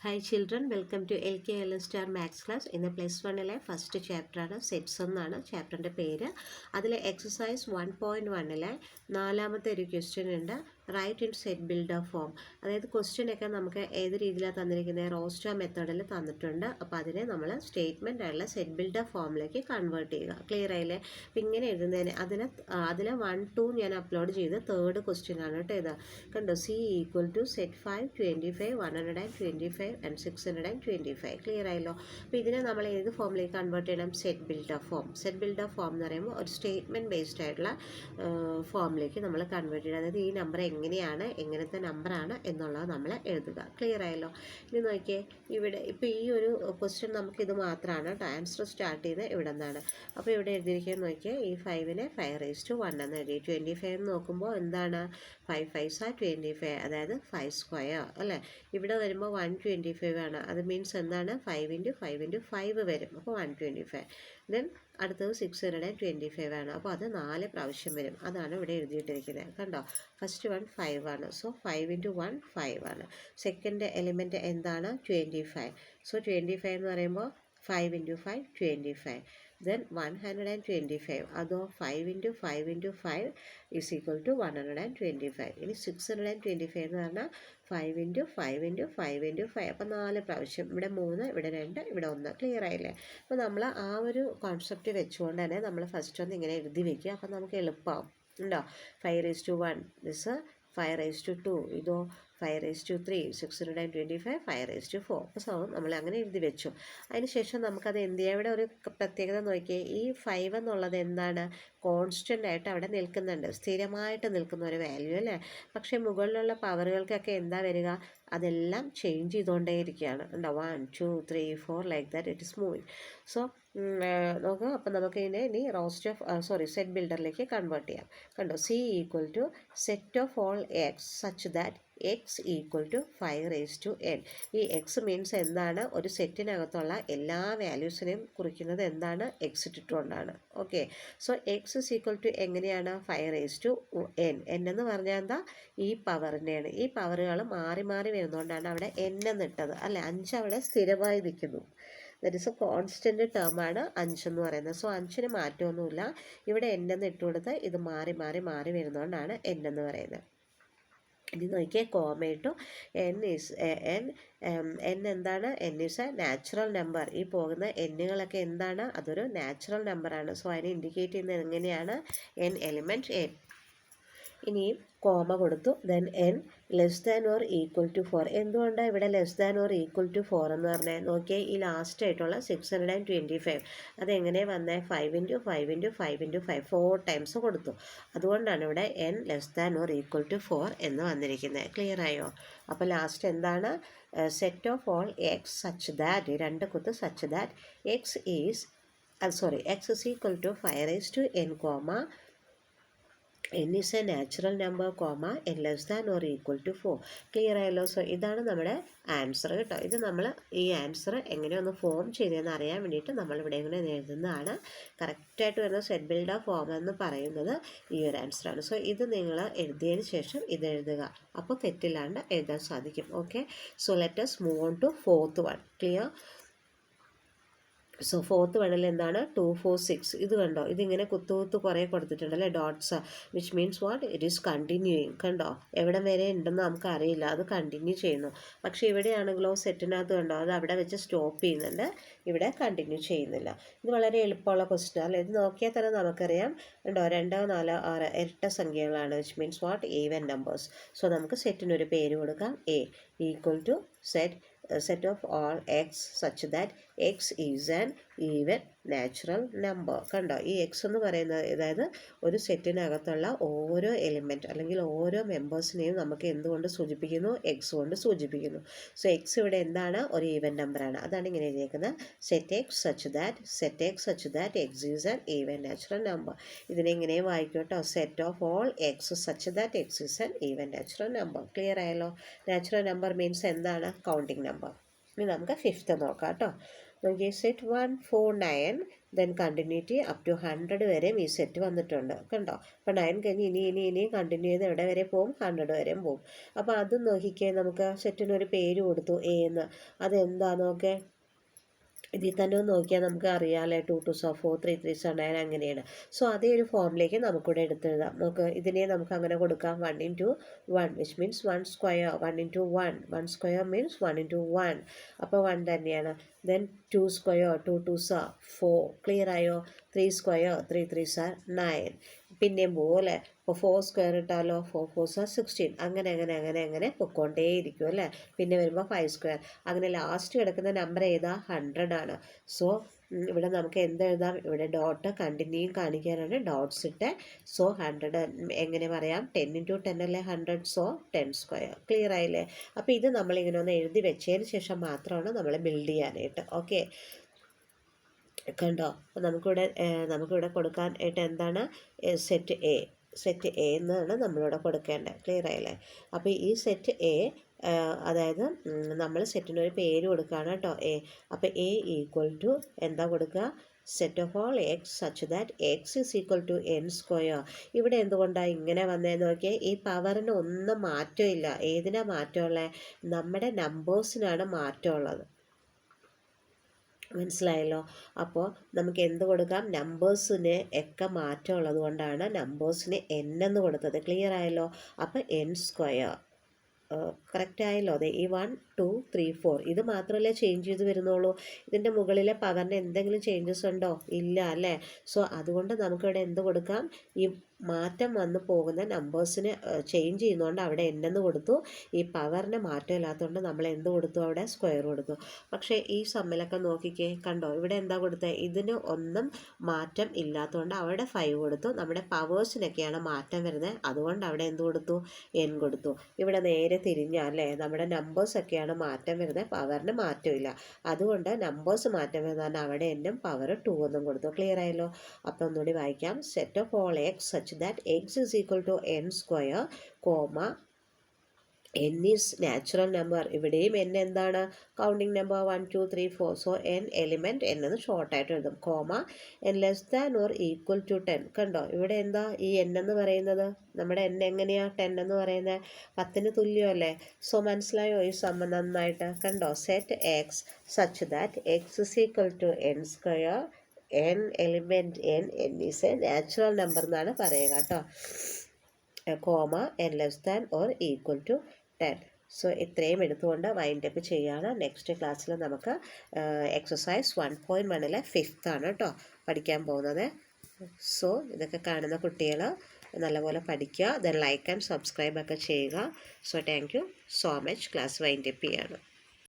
Hi children, welcome to LKL Star Maths class. In the plus 1 first ചാപ്റ്ററാണ് sets എന്നാണ് ചാപ്റ്ററിൻ്റെ പേര്. അതിലെ എക്സസൈസ് 1.1 നാലാമത്തെ ഒരു ക്വസ്റ്റ്യൻ ഉണ്ട്. Write in set builder form. അതായത് ക്വസ്റ്റ്യനൊക്കെ നമുക്ക് ഏത് രീതിയിലാണ് തന്നിരിക്കുന്നത്, റോസ്റ്റർ മെത്തേഡിൽ തന്നിട്ടുണ്ട്. അപ്പോൾ അതിനെ നമ്മൾ സ്റ്റേറ്റ്മെൻ്റ് ആയിട്ടുള്ള സെറ്റ് ബിൽഡർ ഫോമിലേക്ക് കൺവേർട്ട് ചെയ്യുക. ക്ലിയർ ആയില്ലേ? അപ്പം ഇങ്ങനെ എഴുതുന്നതിന് അതിൽ 1, 2 ഞാൻ അപ്ലോഡ് ചെയ്ത് തേർഡ് ക്വസ്റ്റ്യൻ ആണ് കേട്ടോ ഇത്. കണ്ടോ, C equal to set 5, 25, 125 and 625. Clear ആയല്ലോ? അപ്പോൾ ഇതിനെ നമ്മൾ ഏത് ഫോമിലേക്ക് കൺവേർട്ട് ചെയ്യണം? Set builder form. Set builder form എന്ന് പറയുമ്പോൾ ഒരു സ്റ്റേറ്റ്മെൻറ്റ് ബേസ്ഡ് ആയിട്ടുള്ള ഫോമിലേക്ക് നമ്മൾ കൺവേർട്ട് ചെയ്യണം. അതായത് ഈ നമ്പർ എങ്ങനെയാണ്, എങ്ങനത്തെ നമ്പറാണ് എന്നുള്ളത് നമ്മൾ എഴുതുക. ക്ലിയർ ആയല്ലോ? ഇനി നോക്കിയേ, ഇവിടെ ഇപ്പോൾ ഈ ഒരു ക്വസ്റ്റ്യൻ നമുക്കിത് മാത്രമാണ് കേട്ടോ. ആൻസർ സ്റ്റാർട്ട് ചെയ്ത് ഇവിടെ നിന്നാണ്. അപ്പോൾ ഇവിടെ എഴുതിയിരിക്കുന്നത് നോക്കിയാൽ ഈ 5നെ 5⁻1 എന്ന് എഴുതി. 25 എന്ന് നോക്കുമ്പോൾ എന്താണ്? 5 5s are 25, അതായത് 5 സ്ക്വയർ അല്ലേ? ഇവിടെ വരുമ്പോൾ 125 ആണ്. അത് മീൻസ് എന്താണ്? 5 × 5 × 5 വരും. അപ്പോൾ 125. ദെൻ അടുത്തത് 625 ആണ്. അപ്പോൾ അത് 4 പ്രാവശ്യം വരും. അതാണ് ഇവിടെ എഴുതിയിട്ടിരിക്കുന്നത്. കണ്ടോ, ഫസ്റ്റ് 5 ആണ്. സോ 5 × 1 5 ആണ്. സെക്കൻഡ് എലിമെൻറ്റ് എന്താണ്? 25. സോ 25 എന്ന് പറയുമ്പോൾ 5 × 5 25. ദെൻ 125. അതോ 5 × 5 × 5 ഈസ് ഈക്വൽ ടു 125. ഇനി 625 എന്ന് പറഞ്ഞാൽ 5 × 5 × 5 × 5. അപ്പോൾ 4 പ്രാവശ്യം. ഇവിടെ 3, ഇവിടെ 2, ഇവിടെ 1. ക്ലിയർ ആയില്ലേ? അപ്പോൾ നമ്മൾ ആ ഒരു കോൺസെപ്റ്റ് വെച്ചുകൊണ്ട് തന്നെ നമ്മൾ ഫസ്റ്റ് ഒന്ന് ഇങ്ങനെ എഴുതി വയ്ക്കുക. അപ്പോൾ നമുക്ക് എളുപ്പമാവും. ഉണ്ടോ? 5⁻1 ദിസ് 5⁻2. ഇതോ 5⁻3, 625, 5⁻4. അപ്പോൾ സോ നമ്മൾ അങ്ങനെ എഴുതി വെച്ചു. അതിനുശേഷം നമുക്കത് എന്ത് ചെയ്യാം? ഇവിടെ ഒരു പ്രത്യേകത നോക്കിയേ, ഈ 5 എന്നുള്ളത് എന്താണ്? കോൺസ്റ്റൻ്റ് ആയിട്ട് അവിടെ നിൽക്കുന്നുണ്ട്, സ്ഥിരമായിട്ട് നിൽക്കുന്ന ഒരു വാല്യൂ അല്ലേ? പക്ഷേ മുകളിലുള്ള പവറുകൾക്കൊക്കെ എന്താ വരിക? അതെല്ലാം ചേഞ്ച് ചെയ്തുകൊണ്ടേയിരിക്കുകയാണ്. ഉണ്ടോ? 1 2 3 4 like that it is moving. So നോക്കുക. അപ്പം നമുക്ക് ഇനി സെറ്റ് ബിൽഡറിലേക്ക് കൺവേർട്ട് ചെയ്യാം. കണ്ടോ, C equal to set of all X such that x equal to 5⁻n. ഈ എക്സ് മീൻസ് എന്താണ്? ഒരു സെറ്റിനകത്തുള്ള എല്ലാ വാല്യൂസിനെയും കുറിക്കുന്നത് എന്താണ്? എക്സ് ഇട്ടിട്ടുകൊണ്ടാണ്. Okay. So X is equal to എങ്ങനെയാണ്? 5⁻n. എന്ന് പറഞ്ഞാൽ എന്താ? ഈ പവറിൻ്റെയാണ്. ഈ പവറുകൾ മാറി മാറി വരുന്നതുകൊണ്ടാണ് അവിടെ n എന്നിട്ടത് അല്ലേ? 5 അവിടെ സ്ഥിരമായി നിൽക്കുന്നു. ദറ്റ് ഇസ് എ കോൺസ്റ്റൻറ്റ് ടേമാണ് 5 എന്ന് പറയുന്നത്. സോ 5ന് മാറ്റമൊന്നുമില്ല. ഇവിടെ n എന്ന് ഇട്ട് കൊടുത്ത് ഇത് മാറി മാറി മാറി വരുന്നതുകൊണ്ടാണ് n എന്ന് പറയുന്നത്. ഇനി നോക്കിയാൽ കോമ ഇട്ടു. n എന്താണ്? n is a natural number. ഈ പോകുന്ന എന്നുകളൊക്കെ എന്താണ്? അതൊരു നാച്ചുറൽ നമ്പറാണ്. സോ അതിനെ ഇൻഡിക്കേറ്റ് ചെയ്യുന്നത് എങ്ങനെയാണ്? n element n. ഇനിയും കോമ കൊടുത്തു. Then n less than or equal to 4. എന്തുകൊണ്ടാണ് ഇവിടെ less than or equal to 4 എന്ന് പറഞ്ഞാൽ? നോക്കിയാൽ ഈ ലാസ്റ്റ് ആയിട്ടുള്ള 625 അതെങ്ങനെ വന്നേ? 5 × 5 × 5 × 5 4 ടൈംസ് കൊടുത്തു. അതുകൊണ്ടാണ് ഇവിടെ n less than or equal to 4 എന്ന് വന്നിരിക്കുന്നത്. ക്ലിയർ ആയോ? അപ്പോൾ ലാസ്റ്റ് എന്താണ്? Set of all X such that, രണ്ട് കുത്ത് such that X is x is equal to 5⁻n, n is a natural number, n less than or equal to 4. Clear ആയല്ലോ? So ഇതാണ് നമ്മുടെ ആൻസർ കേട്ടോ. ഇത് നമ്മൾ ഈ ആൻസർ എങ്ങനെയൊന്ന് ഫോം ചെയ്തതെന്ന് അറിയാൻ വേണ്ടിയിട്ട് നമ്മളിവിടെ ഇങ്ങനെ എഴുതുന്നതാണ്. കറക്റ്റായിട്ട് വരുന്ന സെറ്റ് ബിൽഡർ ഫോം എന്ന് പറയുന്നത് ഈ ഒരു ആൻസറാണ്. സോ ഇത് നിങ്ങൾ എഴുതിയതിന് ശേഷം ഇത് എഴുതുക. അപ്പോൾ തെറ്റില്ലാണ്ട് എഴുതാൻ സാധിക്കും. Okay. So let us move on to fourth one. Clear? So fourth വണ്ണിൽ എന്താണ്? 2 4 6. ഇത് കണ്ടോ, ഇതിങ്ങനെ കുത്തു കുറേ കൊടുത്തിട്ടുണ്ടല്ലേ, dots, which means what? It is continuing. കണ്ടോ, എവിടെ വരെ ഉണ്ടെന്ന് നമുക്ക് അറിയില്ല, അത് കണ്ടിന്യൂ ചെയ്യുന്നു. പക്ഷേ ഇവിടെയാണെങ്കിലോ സെറ്റിനകത്ത് കണ്ടോ, അത് അവിടെ വെച്ച് സ്റ്റോപ്പ് ചെയ്യുന്നുണ്ട്, ഇവിടെ കണ്ടിന്യൂ ചെയ്യുന്നില്ല. ഇത് വളരെ എളുപ്പമുള്ള ക്വസ്റ്റ്യൻ അല്ലേ? ഇത് നോക്കിയാൽ തന്നെ നമുക്കറിയാം. കണ്ടോ, 2 4 6 ഇരട്ട സംഖ്യകളാണ്, which means what? Even numbers. So നമുക്ക് സെറ്റിനൊരു പേര് കൊടുക്കാം. A equal to set of all x such that x is an even natural number. കണ്ടോ, ഈ എക്സ് എന്ന് പറയുന്നത് അതായത് ഒരു സെറ്റിനകത്തുള്ള ഓരോ എലിമെൻറ്റ് അല്ലെങ്കിൽ ഓരോ മെമ്പേഴ്സിനെയും നമുക്ക് എന്തുകൊണ്ട് സൂചിപ്പിക്കുന്നു? എക്സ് കൊണ്ട് സൂചിപ്പിക്കുന്നു. സോ എക്സ് ഇവിടെ എന്താണ്? ഒരു ഈവൻ നമ്പറാണ്. അതാണ് ഇങ്ങനെ എഴുതിയേക്കുന്നത്. Set X such that X is an even natural number. ഇതിനെ ഇങ്ങനെയും വായിക്കോട്ടോ. Set of all X such that X is an even natural number. Clear ആയല്ലോ? നാച്ചുറൽ നമ്പർ മീൻസ് എന്താണ്? Counting number. ഇനി നമുക്ക് ഫിഫ്ത്ത് നോക്കാം കേട്ടോ. നോക്കിയേ, set 1 4 9 then continuity up to 100 വരെയും ഈ സെറ്റ് വന്നിട്ടുണ്ട് കണ്ടോ. അപ്പോൾ 9 കഴിഞ്ഞ് ഇനിയും കണ്ടിന്യൂ ചെയ്ത് എവിടെ വരെ പോകും, 100 വരെയും പോകും. അപ്പോൾ അത് നോക്കിക്കേ, നമുക്ക് സെറ്റിനൊരു പേര് കൊടുത്തു എ എന്ന്. അതെന്താണെന്നൊക്കെ ഇതിൽ തന്നെ ഒന്ന് നോക്കിയാൽ നമുക്ക് അറിയാമല്ലേ. 2 2s 4 3 3s 9 അങ്ങനെയാണ്. സോ അതേ ഒരു ഫോമിലേക്ക് നമുക്കിവിടെ എടുത്തെഴുതാം. നമുക്ക് ഇതിനെ നമുക്ക് അങ്ങനെ കൊടുക്കാം. 1 into 1 which means 1 square. 1 into 1 1 square means 1 into 1. അപ്പോൾ 1 തന്നെയാണ്. Then 2 square 2 2s 4. ക്ലിയർ ആയോ? 3 square 3 3s 9. പിന്നെയും പോലെ ഇപ്പോൾ 4 സ്ക്വയർ ഇട്ടാലോ 4 4s 16. അങ്ങനെ പൊയ്ക്കൊണ്ടേയിരിക്കും അല്ലേ. പിന്നെ വരുമ്പോൾ 5 സ്ക്വയർ. അങ്ങനെ ലാസ്റ്റ് കിടക്കുന്ന നമ്പർ ഏതാ? 100 ആണ്. സോ ഇവിടെ നമുക്ക് എന്തെഴുതാം? ഇവിടെ ഡോട്ട് കണ്ടിന്യൂ കാണിക്കാനാണ് ഡോട്ട്സ് ഇട്ട്. സോ 100 എങ്ങനെ പറയാം? 10 into 10 അല്ലേ 100. So 10 square. ക്ലിയർ ആയില്ലേ? അപ്പോൾ ഇത് നമ്മളിങ്ങനെ ഒന്ന് എഴുതി വെച്ചതിന് ശേഷം മാത്രമാണ് നമ്മൾ ബിൽഡ് ചെയ്യാനായിട്ട്. ഓക്കെ, കണ്ടോ. അപ്പോൾ നമുക്കിവിടെ കൊടുക്കാനായിട്ട് എന്താണ്? സെറ്റ് എ എന്നാണ് നമ്മളിവിടെ കൊടുക്കേണ്ടത്. ക്ലിയർ ആയില്ലേ? അപ്പോൾ ഈ സെറ്റ് എ, അതായത് നമ്മൾ സെറ്റിനൊരു പേര് കൊടുക്കുകയാണ് കേട്ടോ, എ. അപ്പോൾ എ ഈക്വൽ ടു എന്താ കൊടുക്കുക? Set of all X such that X is equal to n square. ഇവിടെ എന്തുകൊണ്ടാണ് ഇങ്ങനെ വന്നതെന്ന് നോക്കിയാൽ ഈ പവറിന് ഒന്നും മാറ്റമില്ല. ഏതിനാ മാറ്റമുള്ളത്? നമ്മുടെ നമ്പേഴ്സിനാണ് മാറ്റമുള്ളത്. മനസ്സിലായല്ലോ. അപ്പോൾ നമുക്ക് എന്ത് കൊടുക്കാം? നമ്പേഴ്സിന് ഒക്കെ മാറ്റം ഉള്ളത് കൊണ്ടാണ് നമ്പേഴ്സിന് എൻ എന്ന് കൊടുത്തത്. ക്ലിയർ ആയല്ലോ. അപ്പോൾ എൻ സ്ക്വയർ. കറക്റ്റ് ആയല്ലോ. അതെ, ഈ 1 2 3 4 ഇത് മാത്രമല്ലേ ചേഞ്ച് ചെയ്ത് വരുന്നുള്ളൂ. ഇതിൻ്റെ മുകളിലെ പവറിന് എന്തെങ്കിലും ചേഞ്ചസ് ഉണ്ടോ? ഇല്ല അല്ലേ. സോ അതുകൊണ്ട് നമുക്കിവിടെ എന്ത് കൊടുക്കാം? ഈ മാറ്റം വന്നു പോകുന്ന നമ്പേഴ്സിന് ചേഞ്ച് ചെയ്യുന്നതുകൊണ്ട് അവിടെ എന്നെന്ന് കൊടുത്തു. ഈ പവറിന് മാറ്റം ഇല്ലാത്തതുകൊണ്ട് നമ്മൾ എന്ത് കൊടുത്തു? അവിടെ സ്ക്വയർ കൊടുത്തു. പക്ഷേ ഈ സമ്മിലൊക്കെ നോക്കിക്കേ, കണ്ടോ. ഇവിടെ എന്താ കൊടുത്തത്? ഇതിന് ഒന്നും മാറ്റം ഇല്ലാത്തതുകൊണ്ട് അവിടെ 5 കൊടുത്തു. നമ്മുടെ പവേഴ്സിനൊക്കെയാണ് മാറ്റം വരുന്നത്. അതുകൊണ്ട് അവിടെ എന്ത് കൊടുത്തു? എൻ കൊടുത്തു. ഇവിടെ നേരെ തിരിഞ്ഞല്ലേ, നമ്മുടെ നമ്പേഴ്സൊക്കെയാണ് മാറ്റം വരുന്നത്, പവറിന് മാറ്റമില്ല. അതുകൊണ്ട് നമ്പേഴ്സ് മാറ്റം വരുന്നതാണ് അവിടെ എന്നും പവർ 2 എന്നും കൊടുത്തു. ക്ലിയർ ആയല്ലോ. അപ്പോൾ ഒന്നുകൂടി വായിക്കാം. Set of all X such that X is equal to n square comma n is natural number. ഇവിടെയും എൻ എന്താണ്? Counting number 1 2 3 4. So n element n എന്ന് ഷോർട്ടായിട്ട് എഴുതും. Comma n less than or equal to 10. കണ്ടോ, ഇവിടെ എന്താ ഈ N എന്ന് പറയുന്നത്? നമ്മുടെ എൻ എങ്ങനെയാണ് 10 എന്ന് പറയുന്നത്? 10ന് തുല്യമല്ലേ. സോ മനസ്സിലായോ ഈ സമ്മ നന്നായിട്ട്? കണ്ടോ, set X such that x is equal to n square, n element n is a natural number എന്നാണ് പറയുക കേട്ടോ. Comma n less than or equal to 10. സോ ഇത്രയും എടുത്തുകൊണ്ട് വൈൻഡ് അപ്പ് ചെയ്യാണ്. നെക്സ്റ്റ് ക്ലാസ്സിൽ നമുക്ക് എക്സസൈസ് 1.1 5th ആണ് കേട്ടോ പഠിക്കാൻ പോകുന്നത്. സോ ഇതൊക്കെ കാണുന്ന കുട്ടികൾ നല്ലപോലെ പഠിക്കുക. ദെൻ ലൈക്ക് ആൻഡ് സബ്സ്ക്രൈബ് ഒക്കെ ചെയ്യുക. So thank you so much. Class wind up ചെയ്യാണ്.